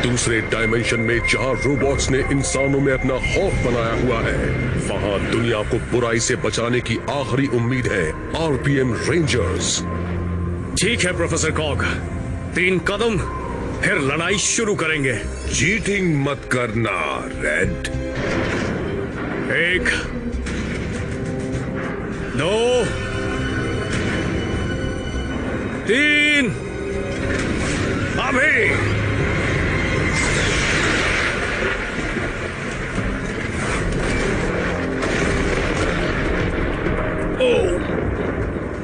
दूसरे डायमेंशन में जहां रोबोट्स ने इंसानों में अपना खौफ बनाया हुआ है, वहां दुनिया को बुराई से बचाने की आखिरी उम्मीद है आरपीएम रेंजर्स। ठीक है प्रोफेसर कॉग, 3 कदम फिर लड़ाई शुरू करेंगे। चीटिंग मत करना रेड। 1 2 3 अभी।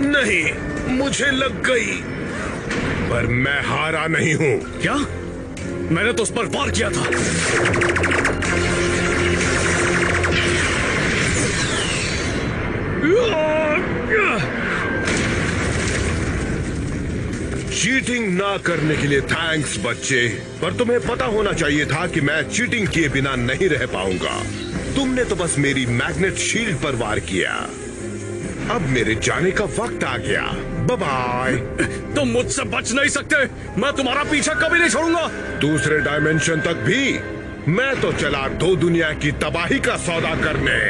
नहीं, मुझे लग गई, पर मैं हारा नहीं हूं। क्या? मैंने तो उस पर वार किया था। चीटिंग ना करने के लिए थैंक्स बच्चे, पर तुम्हें पता होना चाहिए था कि मैं चीटिंग किए बिना नहीं रह पाऊंगा। तुमने तो बस मेरी मैग्नेट शील्ड पर वार किया। अब मेरे जाने का वक्त आ गया। Bye bye. तुम मुझसे बच नहीं सकते। मैं तुम्हारा पीछा कभी नहीं छोड़ूंगा। दूसरे डायमेंशन तक भी। मैं तो चला 2 दुनिया की तबाही का सौदा करने।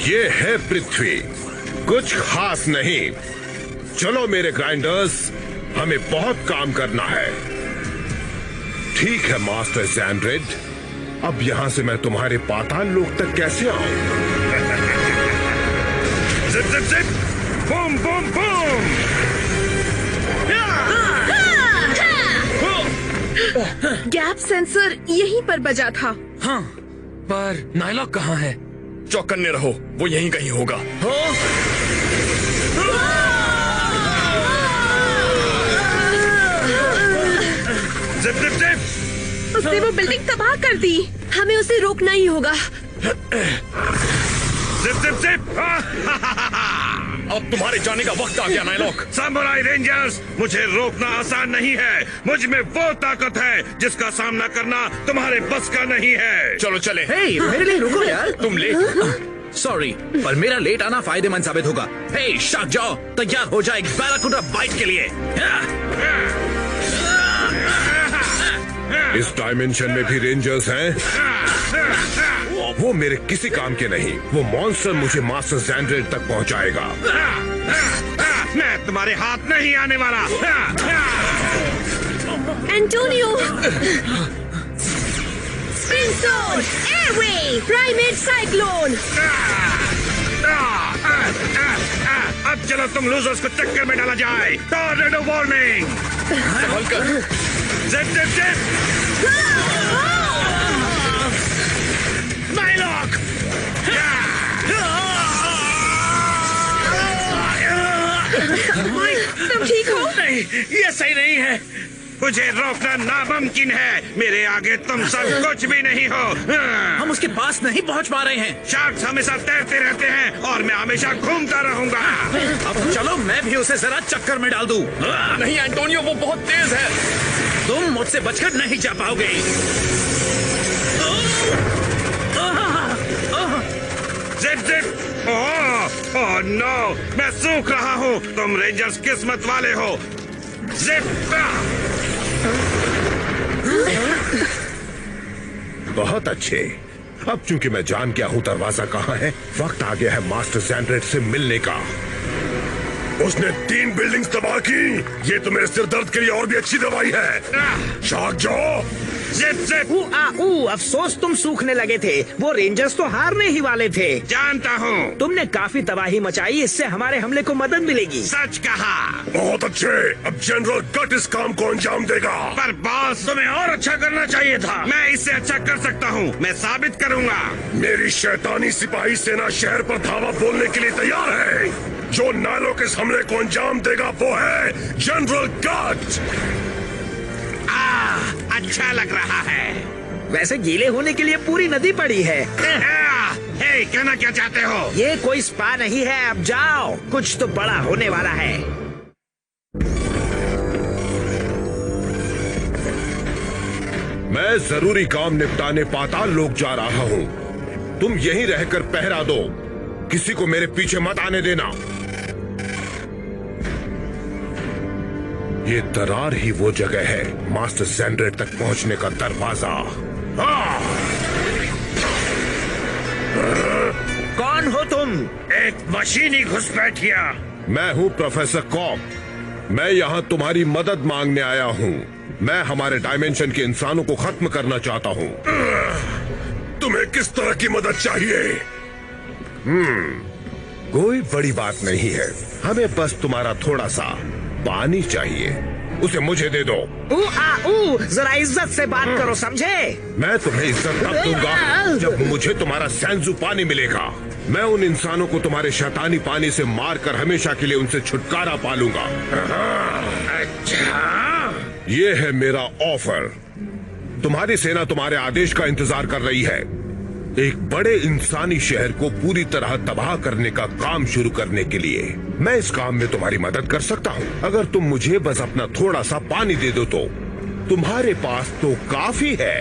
ये है पृथ्वी, कुछ खास नहीं। चलो मेरे ग्राइंडर्स, हमें बहुत काम करना है। ठीक है मास्टर ज़ैंड्रेड, अब यहां से मैं तुम्हारे पाताल लोक तक कैसे आऊं? Zip zip zip, boom boom boom. Gap sensor यहीं पर बजा था। हाँ, पर नायलॉक कहाँ है? चौकन्ने रहो, वो यहीं कहीं होगा। हाँ? Zip zip zip. उसने वो बिल्डिंग तबाह कर दी। हमें उसे रोकना ही होगा। Zip zip zip. अब तुम्हारे जाने का वक्त आ गया नायलॉक। सामुराई रेंजर्स, मुझे रोकना आसान नहीं है। मुझ में वो ताकत है जिसका सामना करना तुम्हारे बस का नहीं है। चलो चले। हे, मेरे लिए रुको यार। तुम लेट। सॉरी, पर मेरा लेट आना फायदेमंद साबित होगा। हे, शार्क जाओ, तैयार हो जाए बैराकूडा बाइट के लिए। इस डायमेंशन में भी रेंजर्स हैं। वो मेरे किसी काम के नहीं। वो मॉन्स्टर मुझे मास्टर ज़ैंड्रेड तक पहुंचाएगा। मैं तुम्हारे हाथ नहीं आने वाला। Antonio, spin source, airwave, primate cyclone. अब चलो तुम लूजर्स को चक्कर में डाला जाए। Tornado warning. संभल कर। Zip zip zip. नायलॉक। तुम ठीक हो? नहीं, ये सही नहीं है। मुझे रोकना नामुमकिन है। मेरे आगे तुम सब कुछ भी नहीं हो। हम उसके पास नहीं पहुंच पा रहे हैं। शार्क्स हमेशा तैरते रहते हैं और मैं हमेशा घूमता रहूंगा। अब चलो मैं भी उसे जरा चक्कर में डाल दूं। नहीं एंटोनियो, वो बहुत तेज है। तुम मुझसे बचकर नहीं जा पाओगे। Zip zip. ओह नो, मैं सूख रहा हूँ। तुम रेंजर्स किस्मत वाले हो। जिप। बहुत अच्छे। अब चूंकि मैं जान गया हूँ दरवाजा कहाँ है, वक्त आ गया है मास्टर सैंड्रेट से मिलने का। उसने 3 बिल्डिंग्स तबाह की। ये तो मेरे सिर दर्द के लिए और भी अच्छी दवाई है। Shark jaw. Zip zip. अफसोस तुम सूखने लगे थे। वो रेंजर्स तो हारने ही वाले थे। जानता हूँ। तुमने काफी तबाही मचाई, इससे हमारे हमले को मदद मिलेगी। सच कहा। बहुत अच्छे। अब जनरल गट इस काम को अंजाम देगा। पर बॉस, तुम्हें और अच्छा करना चाहिए था। मैं इससे अच्छा कर सकता हूँ। मैं साबित करूँगा। मेरी शैतानी सिपाही सेना शहर पर धावा बोलने के लिए तैयार है। जो नायलों के इस हमले को अंजाम देगा वो है जनरल गट। अच्छा लग रहा है। वैसे गीले होने के लिए पूरी नदी पड़ी है। हे, कहना क्या चाहते हो? ये कोई स्पा नहीं है, अब जाओ। कुछ तो बड़ा होने वाला है। मैं जरूरी काम निपटाने पाताल लोक जा रहा हूँ। तुम यहीं रहकर पहरा दो। किसी को मेरे पीछे मत आने देना। ये दरार ही वो जगह है, मास्टर सैंड्रेट तक पहुंचने का दरवाजा। कौन हो तुम? एक मशीनी घुसपैठिया। मैं हूँ प्रोफेसर कॉक। मैं यहाँ तुम्हारी मदद मांगने आया हूँ। मैं हमारे डायमेंशन के इंसानों को खत्म करना चाहता हूँ। तुम्हें किस तरह की मदद चाहिए? कोई बड़ी बात नहीं है। हमें बस तुम्हारा थोड़ा सा पानी चाहिए। उसे मुझे दे दो। जरा इज्जत से बात करो, समझे? मैं तुम्हें इज्जत तब दूंगा जब मुझे तुम्हारा सैंजू पानी मिलेगा। मैं उन इंसानों को तुम्हारे शैतानी पानी से मारकर हमेशा के लिए उनसे छुटकारा पालूंगा। अच्छा, ये है मेरा ऑफर। तुम्हारी सेना तुम्हारे आदेश का इंतजार कर रही है। एक बड़े इंसानी शहर को पूरी तरह तबाह करने का काम शुरू करने के लिए मैं इस काम में तुम्हारी मदद कर सकता हूँ। अगर तुम मुझे बस अपना थोड़ा सा पानी दे दो तो तुम्हारे पास तो काफी है।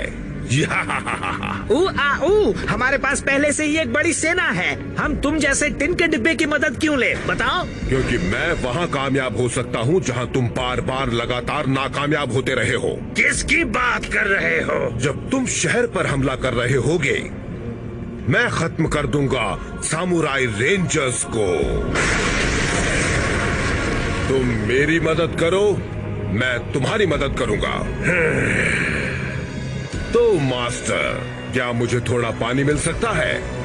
हमारे पास पहले से ही एक बड़ी सेना है। हम तुम जैसे टिन के डिब्बे की मदद क्यों ले, बताओ? क्योंकि मैं वहाँ कामयाब हो सकता हूँ जहाँ तुम बार बार लगातार नाकामयाब होते रहे हो। किसकी बात कर रहे हो? जब तुम शहर पर हमला कर रहे होगे, मैं खत्म कर दूंगा सामुराई रेंजर्स को। तुम मेरी मदद करो, मैं तुम्हारी मदद करूंगा। तो मास्टर, क्या मुझे थोड़ा पानी मिल सकता है?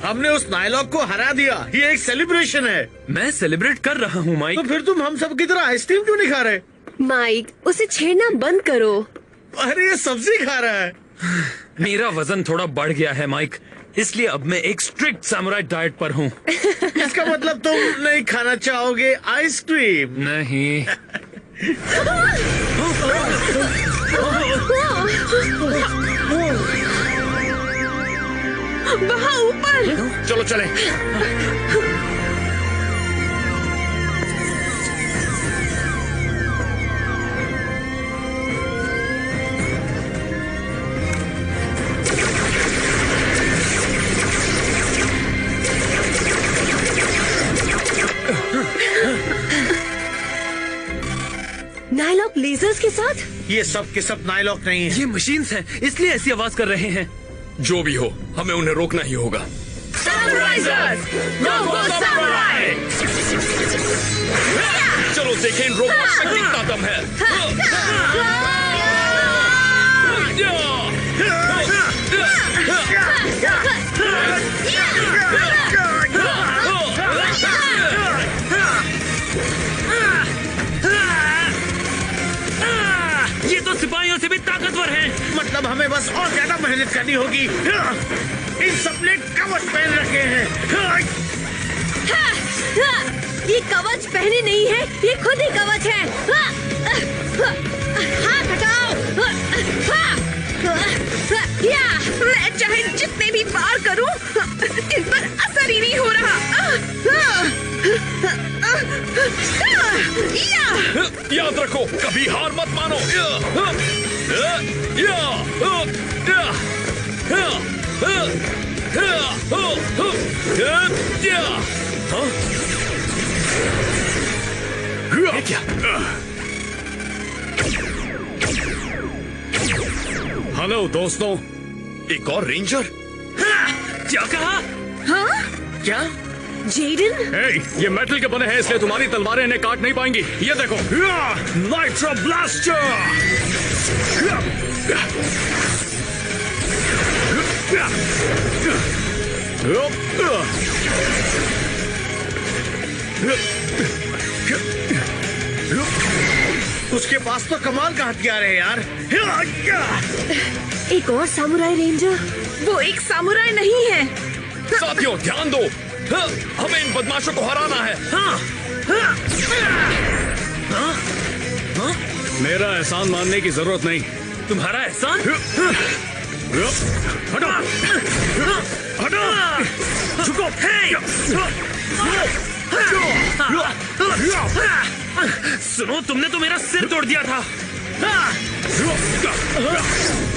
हमने उस नायलॉक को हरा दिया। ये एक सेलिब्रेशन है। मैं सेलिब्रेट कर रहा हूँ माइक। तो फिर तुम हम सब की तरह आइसक्रीम क्यों नहीं खा रहे? माइक, उसे छेड़ना बंद करो। अरे ये सब्जी खा रहा है। मेरा वजन थोड़ा बढ़ गया है माइक, इसलिए अब मैं एक स्ट्रिक्ट सैमुराई डाइट पर हूँ। इसका मतलब तुम नहीं खाना चाहोगे आइसक्रीम? नहीं। वहाँ ऊपर। चलो चले। नायलॉक लेजर्स के साथ? ये सब के सब नायलॉक नहीं है। ये मशीन्स हैं, इसलिए ऐसी आवाज कर रहे हैं। जो भी हो, हमें उन्हें रोकना ही होगा। चलो देखें इन रोबोट्स में कितना दम है। ये तो सिपाहियों से भी ताकतवर हैं। मतलब हमें बस और ज्यादा मेहनत करनी होगी। इन सबने कवच पहन रखे हैं। ये कवच पहने नहीं है, ये खुद ही कवच है। हाथ हटाओ। मैं चाहे जितने भी वार करूं, इन पर असर ही नहीं हो रहा। याद रखो, कभी हार मत मानो। क्या? हेलो दोस्तों, एक और रेंजर। क्या कहा? हाँ? क्या? जेडन? ये मेटल के बने हैं, इसलिए तुम्हारी तलवारें इन्हें काट नहीं पाएंगी। ये देखो, नाइट्रो ब्लास्टर। उसके पास तो कमाल का हथियार है यार। एक और सामुराई रेंजर? वो एक सामुराई नहीं है। साथियों ध्यान दो, हमें इन बदमाशों को हराना है। मेरा एहसान मानने की जरूरत नहीं। तुम्हारा एहसान? हटो, हटो, झुको। सुनो, तुमने तो मेरा सिर तोड़ दिया था।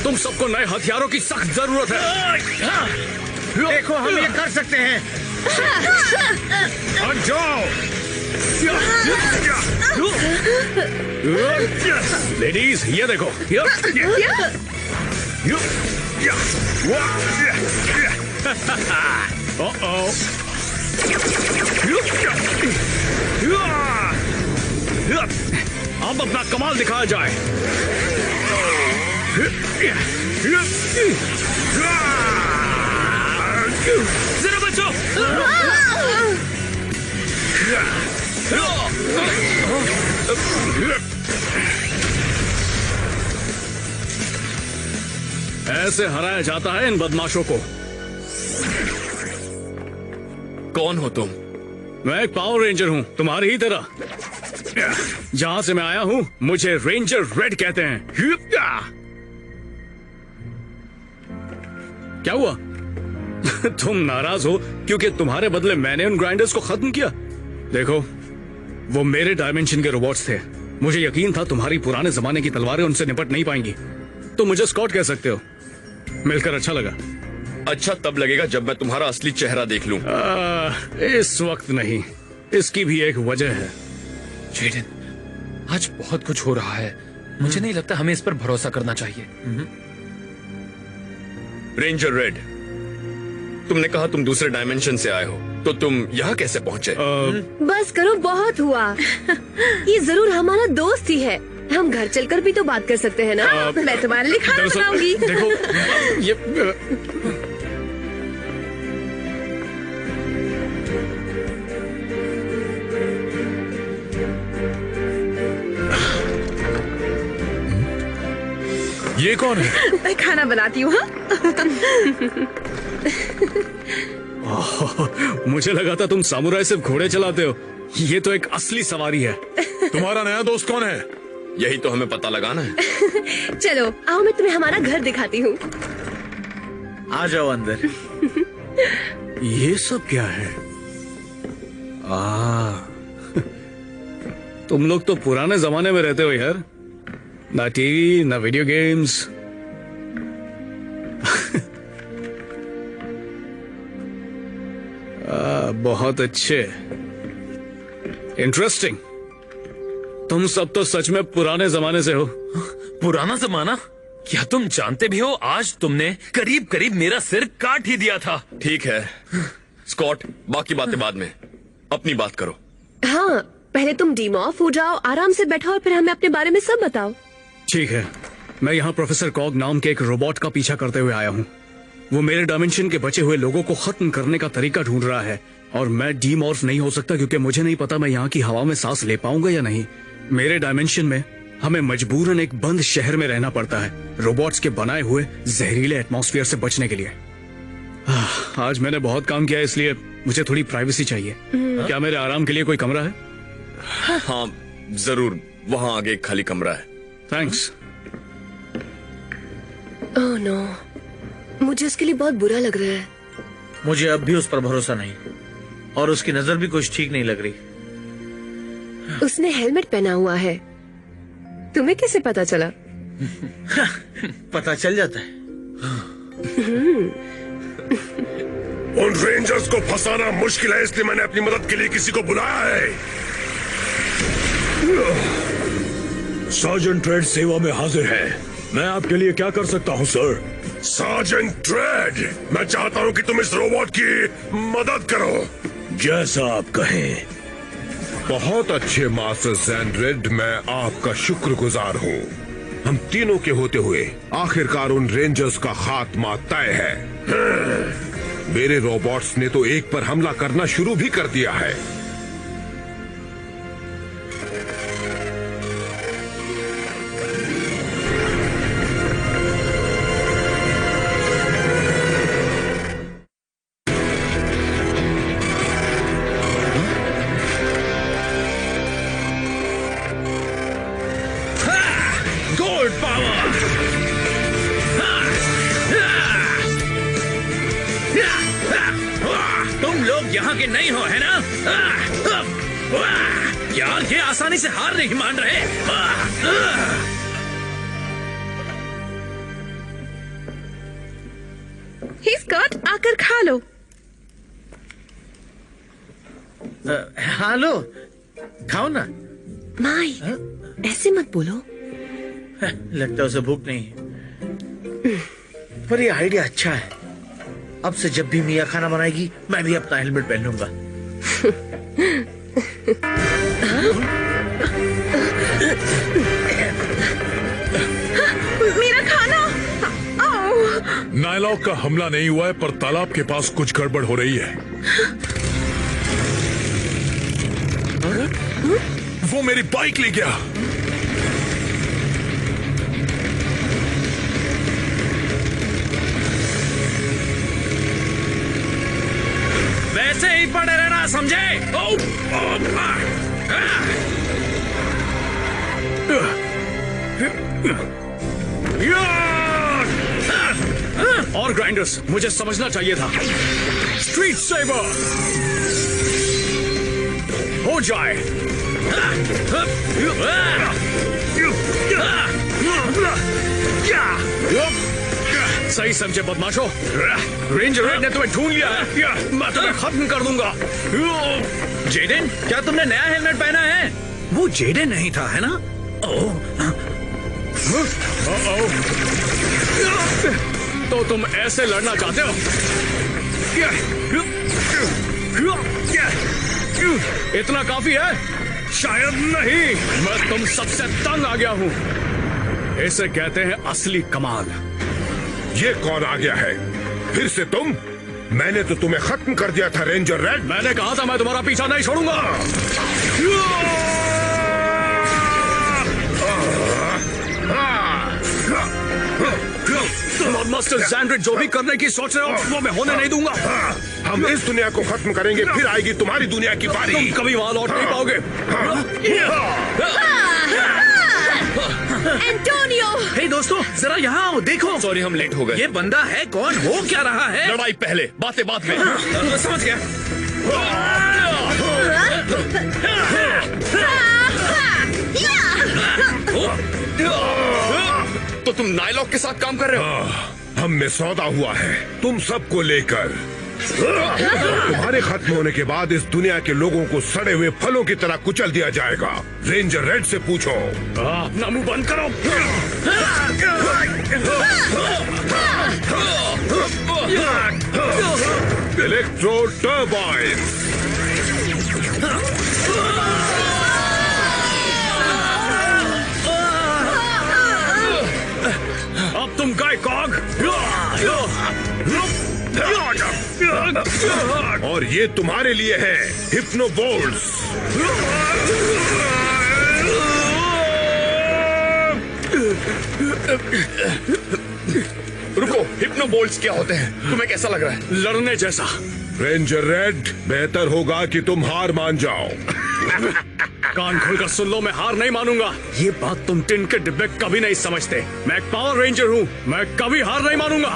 तुम सबको नए हथियारों की सख्त जरूरत है। देखो, हम ये कर सकते हैं। हट जाओ। लेडीज, ये देखो। अब अपना कमाल दिखाया जाए। जरा बचो। ऐसे हराया जाता है इन बदमाशों को। कौन हो तुम? मैं एक पावर रेंजर हूँ, तुम्हारी ही तरह। जहाँ से मैं आया हूँ, मुझे रेंजर रेड कहते हैं। क्या हुआ? तुम नाराज हो क्योंकि तुम्हारे बदले मैंने उन ग्राइंडर्स को खत्म किया? देखो, वो मेरे डायमेंशन के रोबोट्स थे। मुझे यकीन था तुम्हारी पुराने जमाने की तलवारें उनसे निपट नहीं पाएंगी। तुम मुझे स्कॉट कह सकते हो। मिलकर अच्छा लगा। अच्छा तब लगेगा जब मैं तुम्हारा असली चेहरा देख लूं। इस वक्त नहीं, इसकी भी एक वजह है। जेडन, आज बहुत कुछ हो रहा है। मुझे नहीं लगता हमें इस पर भरोसा करना चाहिए। रेंजर रेड, तुमने कहा तुम दूसरे डायमेंशन से आए हो, तो तुम यहाँ कैसे पहुँचे? बस करो, बहुत हुआ। ये जरूर हमारा दोस्त ही है। हम घर चलकर भी तो बात कर सकते हैं ना। मैं तुम्हारे लिए खाना बनाऊंगी। देखो, ये ये कौन है? मैं खाना बनाती हूँ। मुझे लगा था तुम सामुराई सिर्फ घोड़े चलाते हो। ये तो एक असली सवारी है। तुम्हारा नया दोस्त कौन है? यही तो हमें पता लगाना है। चलो आओ, मैं तुम्हें हमारा घर दिखाती हूँ। आ जाओ अंदर। ये सब क्या है? तुम लोग तो पुराने जमाने में रहते हो यार। ना टीवी, ना वीडियो गेम्स। बहुत अच्छे, इंटरेस्टिंग। तुम सब तो सच में पुराने जमाने से हो। पुराना जमाना? क्या तुम जानते भी हो, आज तुमने करीब करीब मेरा सिर काट ही दिया था। ठीक है स्कॉट, बाकी बातें बाद में, अपनी बात करो। हाँ, पहले तुम डीम ऑफ हो जाओ, आराम से बैठो और फिर हमें अपने बारे में सब बताओ। ठीक है, मैं यहाँ प्रोफेसर कॉग नाम के एक रोबोट का पीछा करते हुए आया हूँ। वो मेरे डायमेंशन के बचे हुए लोगों को खत्म करने का तरीका ढूंढ रहा है और मैं डीमॉर्फ नहीं हो सकता क्योंकि मुझे नहीं पता मैं यहाँ की हवा में सांस ले पाऊंगा या नहीं। मेरे डायमेंशन में हमें मजबूरन एक बंद शहर में रहना पड़ता है रोबोट्स के बनाए हुए जहरीले एटमॉस्फेयर से बचने के लिए। आज मैंने बहुत काम किया इसलिए मुझे थोड़ी प्राइवेसी चाहिए। क्या मेरे आराम के लिए कोई कमरा है? हाँ जरूर, वहाँ आगे एक खाली कमरा है। थैंक्स। ओह नो, मुझे उसके लिए बहुत बुरा लग रहा है। मुझे अब भी उस पर भरोसा नहीं और उसकी नजर भी कुछ ठीक नहीं लग रही। उसने हेलमेट पहना हुआ है, तुम्हें कैसे पता चला? पता चल जाता है। उन रेंजर्स को फंसाना मुश्किल है, इसलिए मैंने अपनी मदद के लिए किसी को बुलाया है। सार्जेंट ट्रेड सेवा में हाजिर है। मैं आपके लिए क्या कर सकता हूँ सर? सार्जेंट ट्रेड, मैं चाहता हूँ कि तुम इस रोबोट की मदद करो। जैसा आप कहें। बहुत अच्छे मास्टर सैंड्रेड, मैं आपका शुक्रगुजार हूँ। हम तीनों के होते हुए आखिरकार उन रेंजर्स का खात्मा तय है। मेरे रोबोट्स ने तो एक पर हमला करना शुरू भी कर दिया है। Gold power. तुम लोग यहाँ के नहीं हो, है ना? यहाँ के आसानी से हार नहीं मान रहे। स्कॉट, आकर खा लो। हाँ लो, खाओ ना। माई, ऐसे मत बोलो। लगता है उसे भूख नहीं है, पर ये आइडिया अच्छा है। अब से जब भी मिया खाना बनाएगी मैं भी अपना हेलमेट पहन लूंगा। मेरा खाना। नायलॉक का हमला नहीं हुआ है, पर तालाब के पास कुछ गड़बड़ हो रही है। वो मेरी बाइक ले गया। वैसे ही पड़े रहना, समझे? और ग्राइंडर्स, मुझे समझना चाहिए था। स्ट्रीट सेवर हो जाए। सही समझे बदमाशों। रेंजर रेड ने तुम्हें ढूंढ लिया है। मैं तुम्हें खत्म कर दूंगा। जेडन, क्या तुमने नया हेलमेट पहना है? वो जेडन नहीं था, है ना? तो तुम ऐसे लड़ना चाहते हो? इतना काफी है? शायद नहीं। मैं तुम सबसे तंग आ गया हूँ। इसे कहते हैं असली कमाल। ये कौन आ गया है? फिर से तुम? मैंने तो तुम्हें खत्म कर दिया था रेंजर रेड। मैंने कहा था मैं तुम्हारा पीछा नहीं छोड़ूंगा। मास्टर सैंड्रेड जो भी करने की सोच रहे हो वो मैं होने नहीं दूंगा। हम इस दुनिया को खत्म करेंगे, फिर आएगी तुम्हारी दुनिया की बारी। तुम कभी वहां लौट नहीं पाओगे। एंटोनियो! हे दोस्तों, जरा यहाँ आओ, देखो। सॉरी, हम लेट हो गए। ये बंदा है कौन? हो क्या रहा है? लड़ाई पहले, बातें बाद में। समझ गया। तो तुम नायलॉक के साथ काम कर रहे हो? हम में सौदा हुआ है तुम सबको लेकर। तुम्हारे खत्म होने के बाद इस दुनिया के लोगों को सड़े हुए फलों की तरह कुचल दिया जाएगा। रेंजर रेड से पूछो। अपना मुंह बंद करो। Electro turbine. और ये तुम्हारे लिए है हिप्नो बोल्ट्स। रुको, हिप्नो बोल्ट्स क्या होते हैं? तुम्हें कैसा लग रहा है? लड़ने जैसा। रेंजर रेड, बेहतर होगा कि तुम हार मान जाओ। कान खोलकर सुन लो, मैं हार नहीं मानूंगा। ये बात तुम टिन के डिब्बे कभी नहीं समझते। मैं एक पावर रेंजर हूँ, मैं कभी हार नहीं मानूंगा।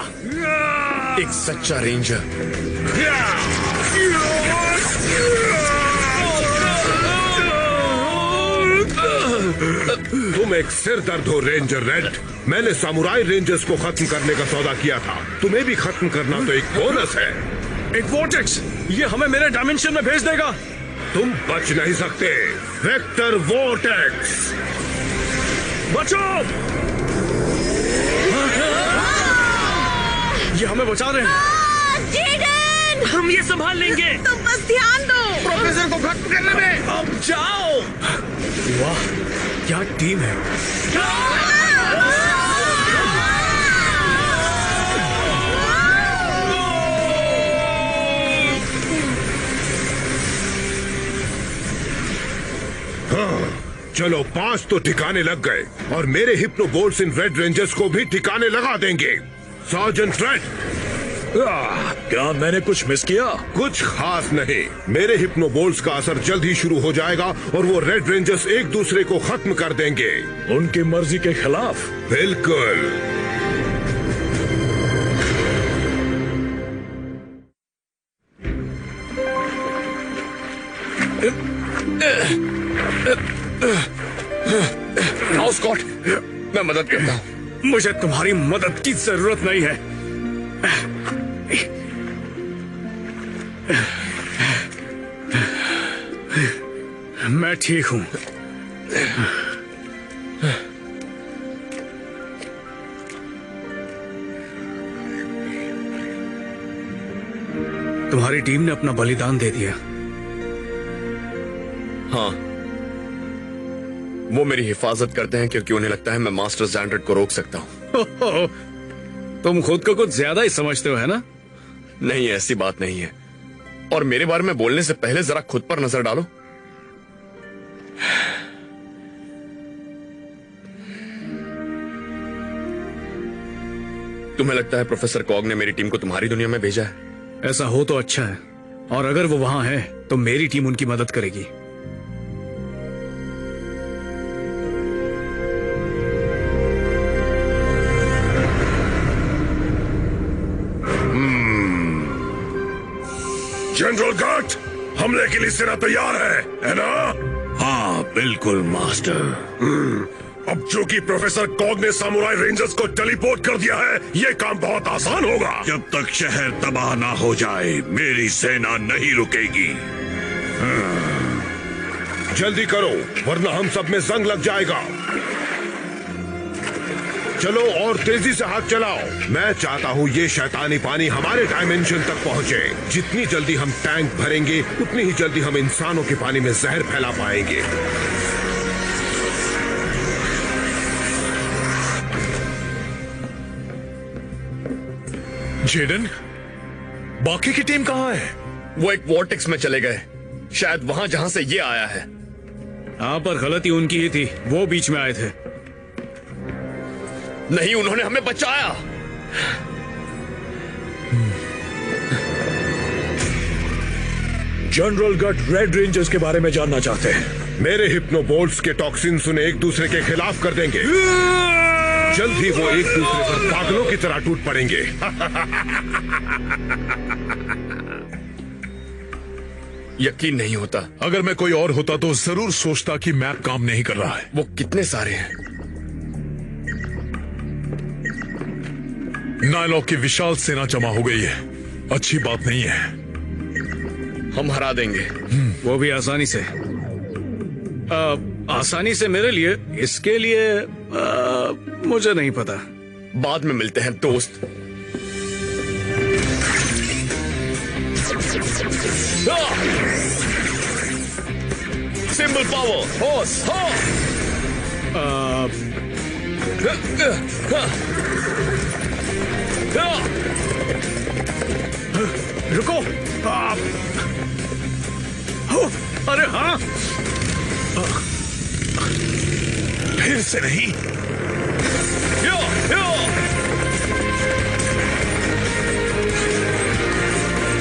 एक सच्चा रेंजर। तुम एक सिर दर्द हो रेंजर रेड। मैंने सामुराई रेंजर्स को खत्म करने का सौदा किया था, तुम्हें भी खत्म करना तो एक बोनस है। एक वोर्टेक्स, ये हमें मेरे डायमेंशन में भेज देगा। तुम बच नहीं सकते। वेक्टर वोर्टेक्स, बचो! ये हमें बचा रहे हैं। जेडन! हम ये संभाल लेंगे। तुम बस ध्यान दो। प्रोफेसर को खत्म करने में। अब जाओ। वाह, क्या टीम है। चलो 5 तो ठिकाने लग गए और मेरे हिप्नो बोल्ट्स इन रेड रेंजर्स को भी ठिकाने लगा देंगे। सार्जेंट रेड, क्या मैंने कुछ मिस किया? कुछ खास नहीं। मेरे हिप्नो बोल्ट्स का असर जल्द ही शुरू हो जाएगा और वो रेड रेंजर्स एक दूसरे को खत्म कर देंगे। उनकी मर्जी के खिलाफ? बिल्कुल। आओ स्कॉट, मैं मदद करता हूँ। मुझे तुम्हारी मदद की जरूरत नहीं है। मैं ठीक हूं। तुम्हारी टीम ने अपना बलिदान दे दिया। हाँ, वो मेरी हिफाजत करते हैं क्योंकि उन्हें लगता है मैं मास्टर जैंड्रेड को रोक सकता हूँ। तुम खुद को कुछ ज्यादा ही समझते हो, है ना? नहीं, ऐसी बात नहीं है। और मेरे बारे में बोलने से पहले जरा खुद पर नजर डालो। तुम्हें लगता है प्रोफेसर कॉग ने मेरी टीम को तुम्हारी दुनिया में भेजा है? ऐसा हो तो अच्छा है, और अगर वो वहां है तो मेरी टीम उनकी मदद करेगी। जनरल गार्ड, हमले के लिए सेना तैयार है ना? हाँ बिल्कुल मास्टर। अब जो कि प्रोफेसर कॉग ने सामुराई रेंजर्स को टेलीपोर्ट कर दिया है, ये काम बहुत आसान होगा। जब तक शहर तबाह ना हो जाए मेरी सेना नहीं रुकेगी। जल्दी करो वरना हम सब में जंग लग जाएगा। चलो और तेजी से हाथ चलाओ। मैं चाहता हूँ ये शैतानी पानी हमारे डायमेंशन तक पहुँचे। जितनी जल्दी हम टैंक भरेंगे उतनी ही जल्दी हम इंसानों के पानी में जहर फैला पाएंगे। जेडन, बाकी की टीम कहाँ है? वो एक वॉर्टेक्स में चले गए, शायद वहां जहां से ये आया है। हाँ, पर गलती उनकी ही थी, वो बीच में आए थे। नहीं, उन्होंने हमें बचाया। जनरल गट रेड रेंजर्स के बारे में जानना चाहते हैं। मेरे हिप्नो बोल्ट्स के टॉक्सिन्स उन्हें एक दूसरे के खिलाफ कर देंगे। जल्द ही वो एक दूसरे पर पागलों की तरह टूट पड़ेंगे। यकीन नहीं होता। अगर मैं कोई और होता तो जरूर सोचता कि मैप काम नहीं कर रहा है। वो कितने सारे हैं। नायलॉक की विशाल सेना जमा हो गई है, अच्छी बात नहीं है। हम हरा देंगे। वो भी आसानी से। आसानी से मेरे लिए, इसके लिए मुझे नहीं पता। बाद में मिलते हैं दोस्त। सिंबल पावर, होस, रुको। अरे हाँ, फिर से नहीं। यो, यो।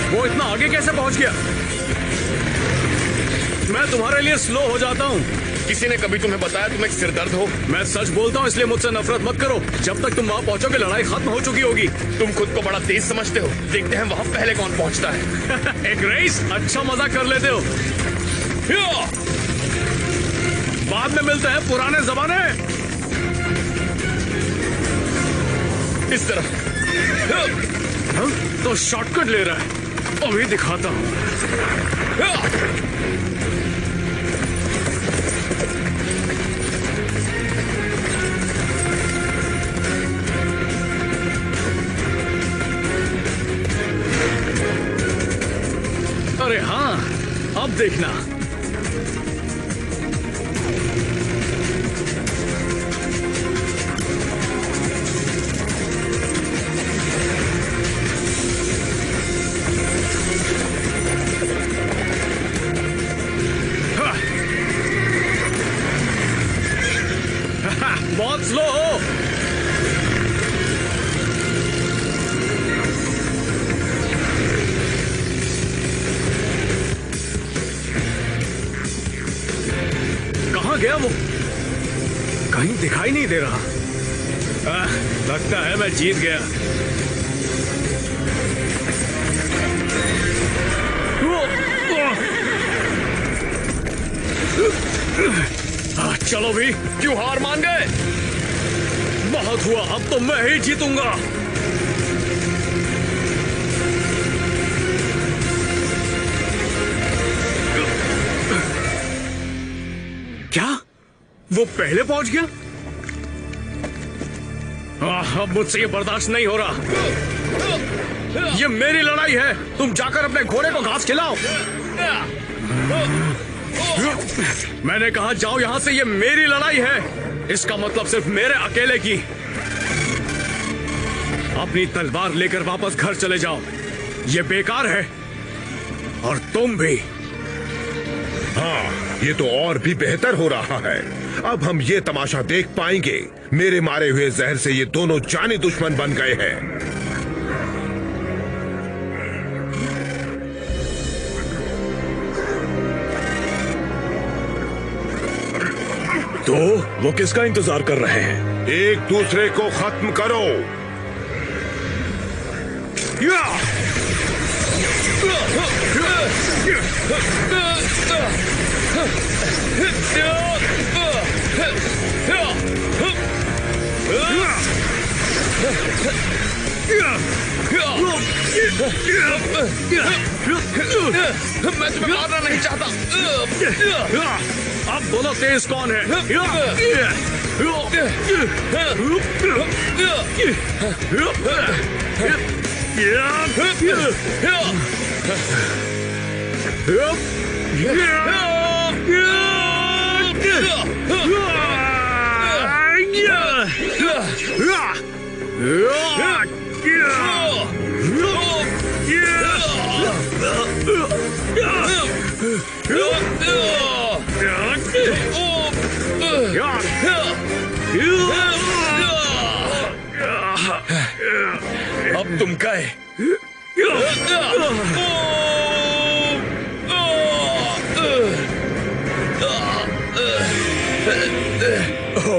वो इतना आगे कैसे पहुंच गया? मैं तुम्हारे लिए स्लो हो जाता हूँ। किसी ने कभी तुम्हें बताया तुम्हें सिर दर्द हो? मैं सच बोलता हूँ, इसलिए मुझसे नफरत मत करो। जब तक तुम वहाँ पहुंचोगे लड़ाई खत्म हो चुकी होगी। तुम खुद को बड़ा तेज समझते हो। देखते हैं वहाँ पहले कौन पहुँचता है। एक रेस, अच्छा मजाक कर लेते हो। बाद में मिलते हैं पुराने जमाने। इस तरफ। तो शॉर्टकट ले रहा है। अभी दिखाता हूँ। अरे हाँ, अब देखना। बहुत स्लो हो। कहाँ गया वो? कहीं दिखाई नहीं दे रहा। लगता है मैं जीत गया। चलो भी। क्यों हार मान गए? बहुत हुआ, अब तो मैं ही जीतूंगा। क्या वो पहले पहुंच गया? अब मुझसे ये बर्दाश्त नहीं हो रहा। ये मेरी लड़ाई है। तुम जाकर अपने घोड़े को घास खिलाओ। मैंने कहा जाओ यहां से, ये मेरी लड़ाई है। इसका मतलब सिर्फ मेरे अकेले की। अपनी तलवार लेकर वापस घर चले जाओ। ये बेकार है। और तुम भी। हाँ, ये तो और भी बेहतर हो रहा है। अब हम ये तमाशा देख पाएंगे। मेरे मारे हुए जहर से ये दोनों जानी दुश्मन बन गए हैं। तो वो किसका इंतजार कर रहे हैं? एक दूसरे को खत्म करो। मैं तुम्हें मारना नहीं चाहता। अब बोलो तेज कौन है? अब तुम गए।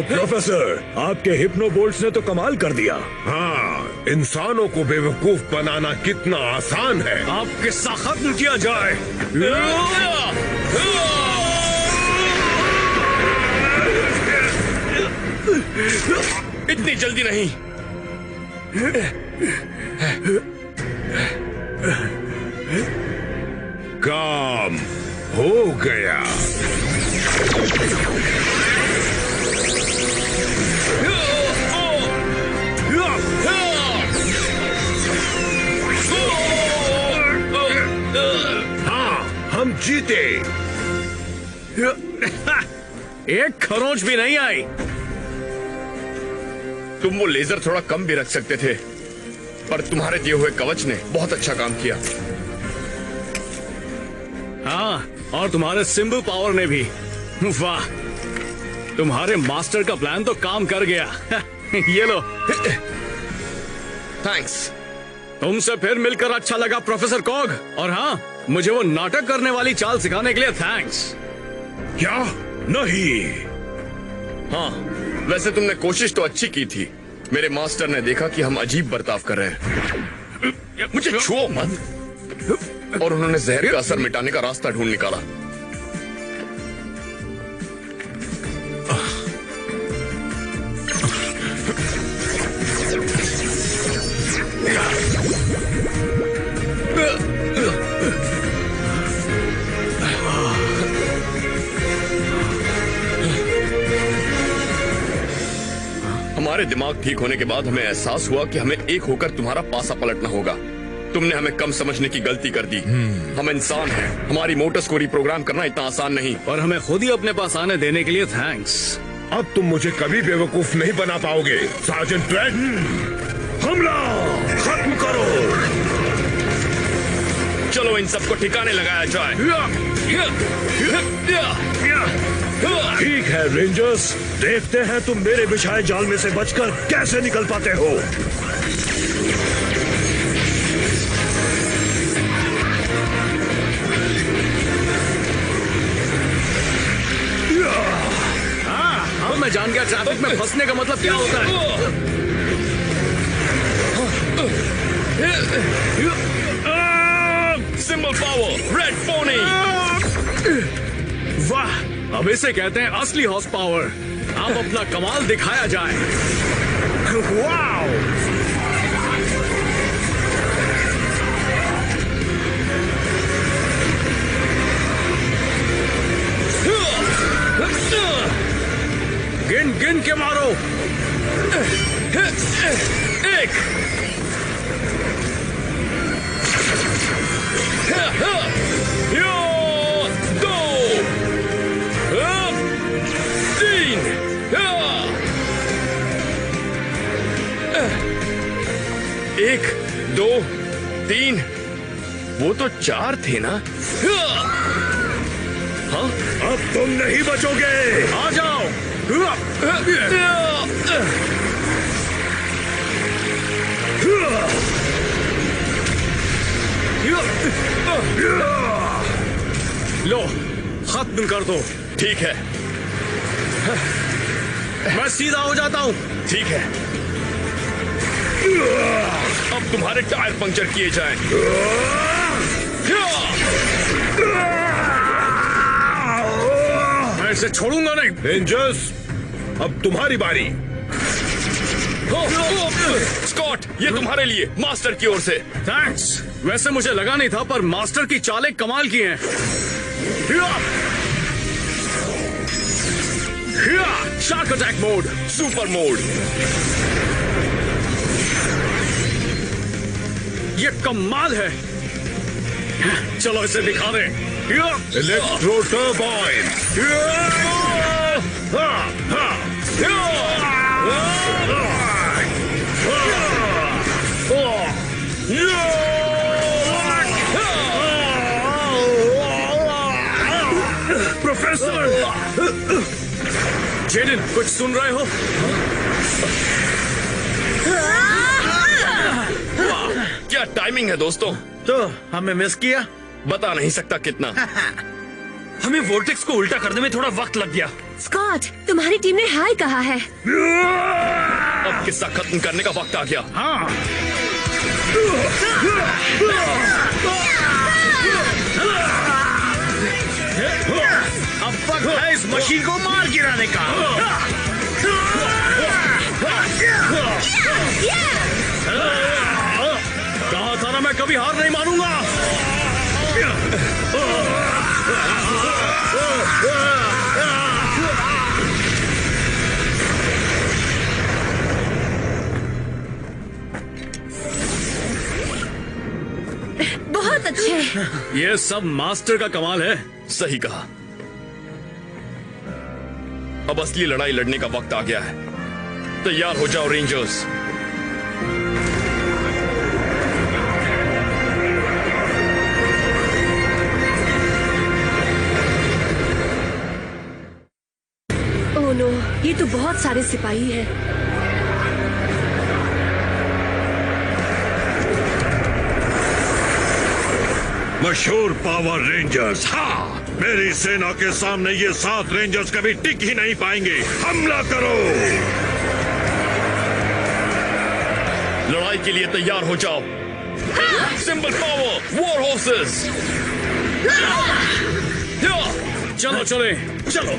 प्रोफेसर, आपके हिप्नोबोल्ट्स ने तो कमाल कर दिया। हाँ, इंसानों को बेवकूफ बनाना कितना आसान है। अब किस्सा खत्म किया जाए। इतनी जल्दी नहीं। काम हो गया। हाँ, हम जीते। एक खरोंच भी नहीं आई। तुम वो लेजर थोड़ा कम भी रख सकते थे। पर तुम्हारे दिए हुए कवच ने बहुत अच्छा काम किया। हाँ, और तुम्हारे सिंबल पावर ने भी। वाह, तुम्हारे मास्टर का प्लान तो काम कर गया। ये लो। थैंक्स। तुमसे फिर मिलकर अच्छा लगा प्रोफेसर कॉग। और हाँ, मुझे वो नाटक करने वाली चाल सिखाने के लिए थैंक्स। क्या? नहीं। हाँ, वैसे तुमने कोशिश तो अच्छी की थी। मेरे मास्टर ने देखा कि हम अजीब बर्ताव कर रहे हैं। मुझे छुओ मत। और उन्होंने जहर का असर मिटाने का रास्ता ढूंढ निकाला। हमारे दिमाग ठीक होने के बाद हमें एहसास हुआ कि हमें एक होकर तुम्हारा पासा पलटना होगा। तुमने हमें कम समझने की गलती कर दी। हम इंसान हैं। हमारी मोटर्स को रिप्रोग्राम करना इतना आसान नहीं। और हमें खुद ही अपने पास आने देने के लिए थैंक्स। अब तुम मुझे कभी बेवकूफ नहीं बना पाओगे सार्जेंट ड्रेड। हमला खत्म करो। चलो इन सबको ठिकाने लगाया जाए। ठीक है रेंजर्स, देखते हैं तुम मेरे बिछाए जाल में से बचकर कैसे निकल पाते हो। हाँ, अब मैं जान गया ट्रैफिक में फंसने का मतलब क्या होता है। Symbol power, red pony. वाह, अब इसे कहते हैं असली हॉर्स पावर। अब अपना कमाल दिखाया जाए। वाओ! गिन गिन के मारो। एक, दो, तीन। एक, दो, तीन। वो तो 4 थे ना? हाँ, अब तुम नहीं बचोगे। आ जाओ। लो, खत्म कर दो। ठीक है। मैं सीधा हो जाता हूँ। ठीक है। अब तुम्हारे टायर पंक्चर किए जाएं। मैं इसे छोड़ूंगा नहीं। रेंजर्स, अब तुम्हारी बारी। स्कॉट, ये तुम्हारे लिए मास्टर की ओर से। थैंक्स। वैसे मुझे लगा नहीं था, पर मास्टर की चालें कमाल की हैं। Shark attack mode, super mode. ये कमाल है। चलो इसे दिखा दे। Electro turbine. प्रोफेसर जेडन, कुछ सुन रहे हो? क्या टाइमिंग है दोस्तों। तो हमें मिस किया। बता नहीं सकता कितना। हमें वोर्टेक्स को उल्टा करने में थोड़ा वक्त लग गया। स्कॉट, तुम्हारी टीम ने हाय कहा है। अब किस्सा खत्म करने का वक्त आ गया। हाँ। अब वक्त है इस मशीन को मार गिराने का। कहा था ना, मैं कभी हार नहीं मानूंगा। बहुत अच्छे। ये सब मास्टर का कमाल है। सही कहा। अब असली लड़ाई लड़ने का वक्त आ गया है। तैयार हो जाओ रेंजर्स। नो, ये तो बहुत सारे सिपाही हैं। मशहूर पावर रेंजर्स। हाँ, मेरी सेना के सामने ये 7 रेंजर्स कभी टिक ही नहीं पाएंगे। हमला करो। लड़ाई के लिए तैयार हो जाओ। Symbol power, war horses. चलो चले, चलो।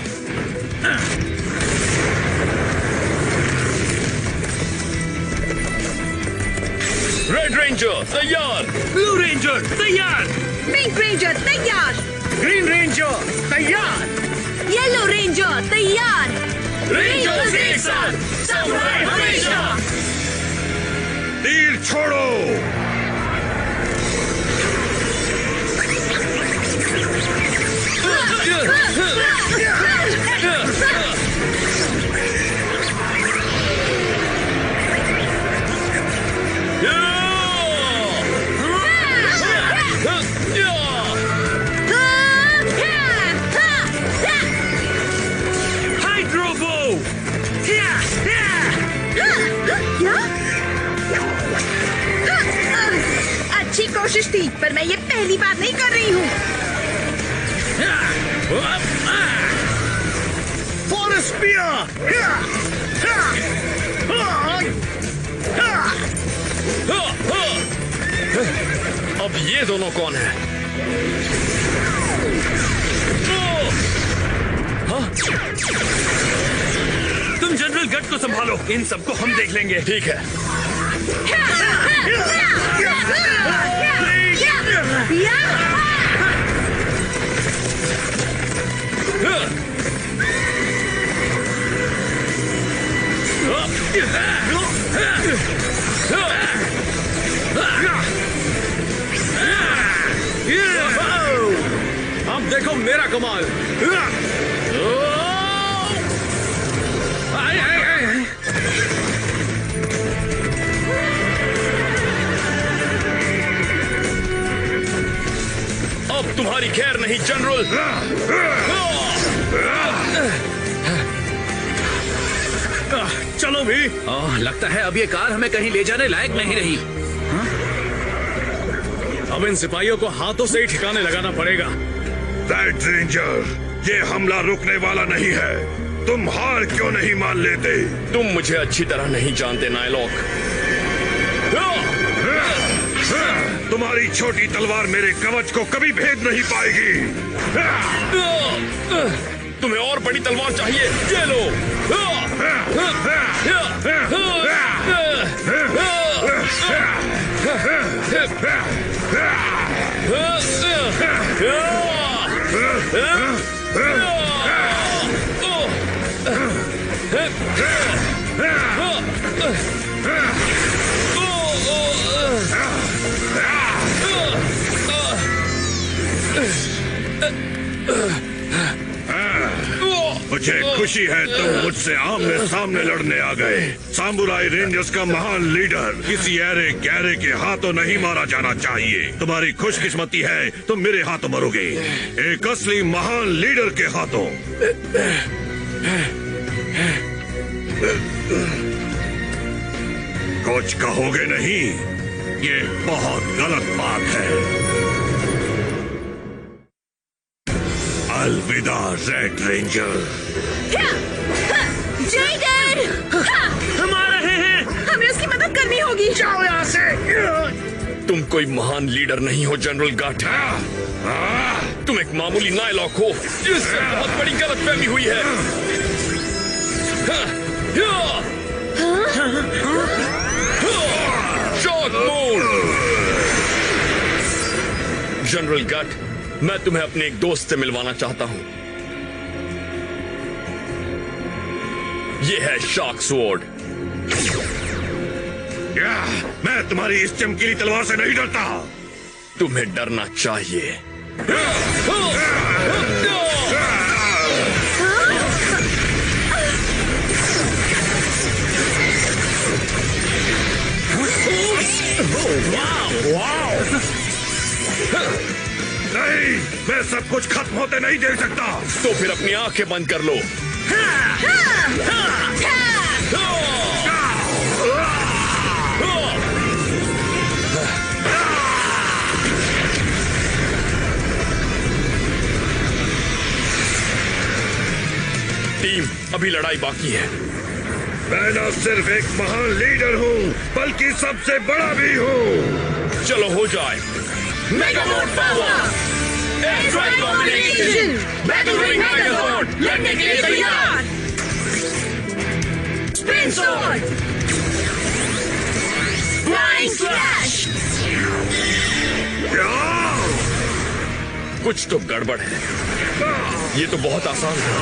रेड रेंजर तैयार। ब्लू रेंजर तैयार। पिंक रेंजर तैयार। ग्रीन रेंजर तैयार। येलो रेंजर तैयार। रेंजर्स एक साथ, समुराई हमेशा। तीर छोड़ो। हाइड्रोबो। अच्छी कोशिश थी, पर मैं ये पहली बार नहीं कर रही हूँ। Forest spear. अब ये दोनों कौन है? तुम जनरल गट को संभालो, इन सबको हम देख लेंगे। ठीक है। अब देखो मेरा कमाल। अब तुम्हारी खैर नहीं जनरल। चलो भी। लगता है अब ये कार हमें कहीं ले जाने लायक नहीं रही। अब इन सिपाहियों को हाथों से ही ठिकाने लगाना पड़ेगा। रेड रेंजर, ये हमला रुकने वाला नहीं है। तुम हार क्यों नहीं मान लेते? तुम मुझे अच्छी तरह नहीं जानते नायलॉक। तुम्हारी छोटी तलवार मेरे कवच को कभी भेद नहीं पाएगी। तुम्हें और बड़ी तलवार चाहिए? ये लो। मुझे खुशी है तुम मुझसे आमने सामने लड़ने आ गए। सामुराई रेंजर्स का महान लीडर किसी ऐरे गहरे के हाथों नहीं मारा जाना चाहिए। तुम्हारी खुशकिस्मती है तुम मेरे हाथों मरोगे, एक असली महान लीडर के हाथों। कुछ कहोगे नहीं? ये बहुत गलत बात है। अलविदा रेड रेंजर। जेडन! हम आ रहे हैं। हमें उसकी मदद करनी होगी। जाओ यहाँ से। तुम कोई महान लीडर नहीं हो जनरल गट। तुम एक मामूली नायलॉक हो जिससे बहुत बड़ी गलतफहमी हुई है। Shock mode. जनरल गट, मैं तुम्हें अपने एक दोस्त से मिलवाना चाहता हूं। ये है शॉक स्वॉर्ड। मैं तुम्हारी इस चमकीली तलवार से नहीं डरता। तुम्हें डरना चाहिए। नहीं, मैं सब कुछ खत्म होते नहीं देख सकता। तो फिर अपनी आंखें बंद कर लो। टीम, अभी लड़ाई बाकी है। मैं न सिर्फ एक महान लीडर हूँ बल्कि सबसे बड़ा भी हूँ। चलो हो जाए। Mega mode power, air combination, battle ring Megazord, लड़ने के लिए तैयार। Spin sword, flying slash. कुछ तो गड़बड़ है। ये तो बहुत आसान था।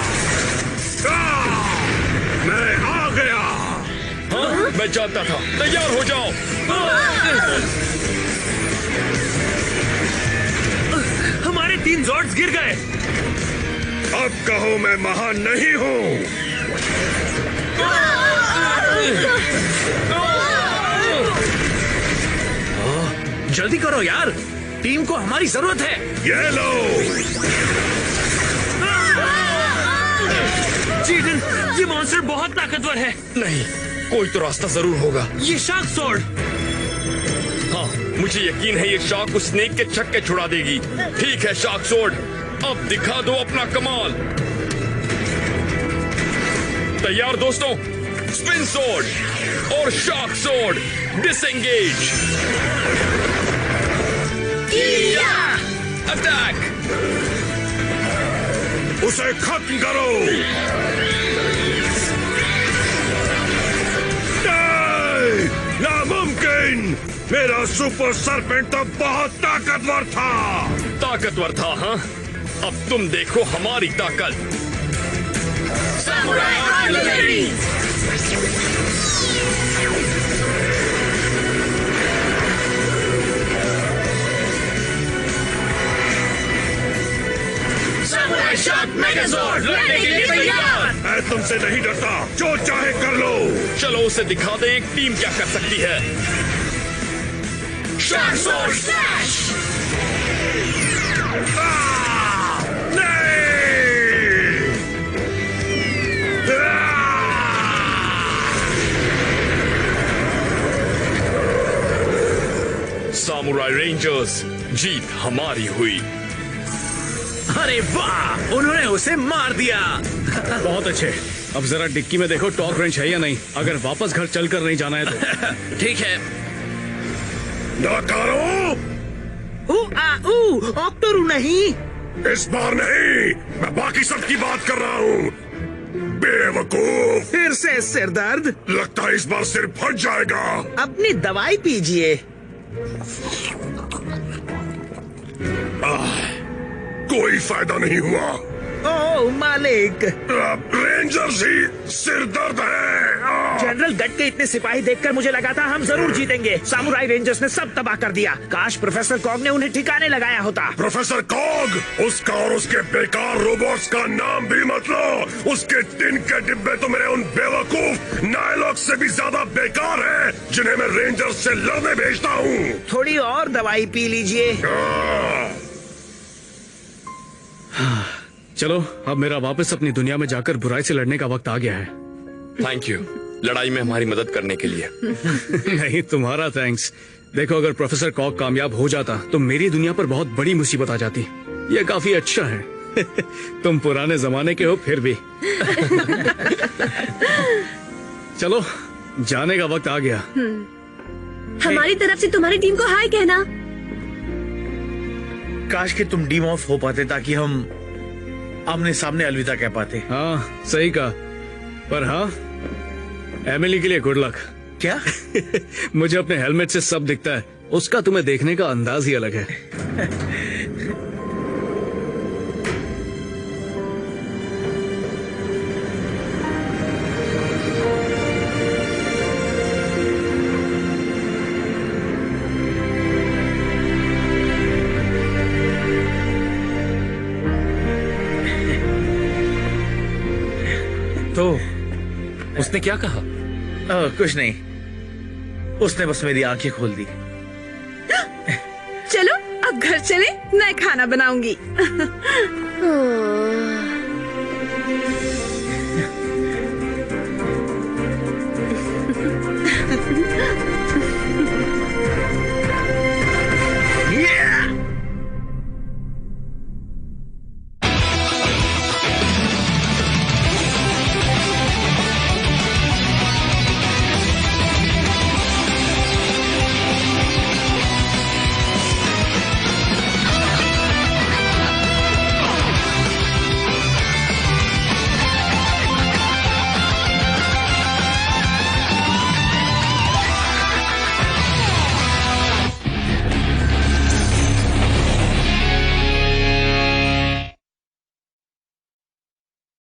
मैं आ गया। हाँ? मैं जानता था। तैयार हो जाओ। हमारे 3 जॉर्ड्स गिर गए। अब कहो मैं महान नहीं हूँ। जल्दी करो यार, टीम को हमारी जरूरत है। ये लो। चीटन, ये मॉन्स्टर बहुत ताकतवर है। नहीं, कोई तो रास्ता जरूर होगा। ये शार्क स्वॉर्ड। हाँ, मुझे यकीन है ये शार्क उस स्नेक के छक्के छुड़ा देगी। ठीक है शार्क स्वॉर्ड, अब दिखा दो अपना कमाल। तैयार दोस्तों? स्पिन स्वॉर्ड और शार्क स्वॉर्ड, डिसएंगेज। अटैक! उसे खत्म करो। नहीं, नामुमकिन। मेरा सुपर सरपेंट तो बहुत ताकतवर था। ताकतवर था, हाँ? अब तुम देखो हमारी ताकत। Samurai Artillery! Samurai Shock Megazord, लड़ने के लिए तैयार। मैं तुमसे नहीं डरता, जो चाहे कर लो। चलो उसे दिखा दे एक टीम क्या कर सकती है। Shock Sword Slash! Samurai rangers, जीत हमारी हुई। अरे वाह, उन्होंने उसे मार दिया। बहुत अच्छे। अब जरा डिक्की में देखो टॉर्क रेंच है या नहीं, अगर वापस घर चलकर नहीं जाना है तो। ठीक है। नाकारो, ऑक्टोरू नहीं। इस बार नहीं, मैं बाकी सबकी बात कर रहा हूँ। बेवकूफ, फिर से सिर दर्द। लगता है इस बार सिर फट जाएगा। अपनी दवाई पीजिए। कोई फायदा नहीं हुआ। ओह मालिक, रेंजर्स ही सिर दर्द है। जनरल गट के इतने सिपाही देखकर मुझे लगा था हम जरूर जीतेंगे। सामुराई रेंजर्स ने सब तबाह कर दिया। काश प्रोफेसर कॉग ने उन्हें ठिकाने लगाया होता। प्रोफेसर कॉग, उसका और उसके बेकार रोबोट्स का नाम भी मत लो। उसके टिन के डिब्बे तो मेरे उन बेवकूफ नायलॉक से भी ज्यादा बेकार हैं, जिन्हें मैं रेंजर्स से लड़ने भेजता हूँ। थोड़ी और दवाई पी लीजिए। चलो अब मेरा वापस अपनी दुनिया में जाकर बुराई से लड़ने का वक्त आ गया है। थैंक यू लड़ाई में हमारी मदद करने के लिए। नहीं, तुम्हारा थैंक्स। देखो, अगर प्रोफेसर कॉग कामयाब हो जाता तो मेरी दुनिया पर बहुत बड़ी मुसीबत आ जाती। ये काफी अच्छा है। तुम पुराने जमाने के हो फिर भी। चलो जाने का वक्त आ गया। हमारी तरफ से तुम्हारी टीम को हाय कहना। काश कि तुम डीम ऑफ हो पाते ताकि हम आमने सामने अलविदा कह पाते। हाँ सही कहा, पर हाँ एमिली के लिए गुड लक। क्या? मुझे अपने हेलमेट से सब दिखता है, उसका तुम्हें देखने का अंदाज ही अलग है। तो उसने क्या कहा? कुछ नहीं, उसने बस मेरी आंखें खोल दी। चलो अब घर चले, मैं खाना बनाऊंगी।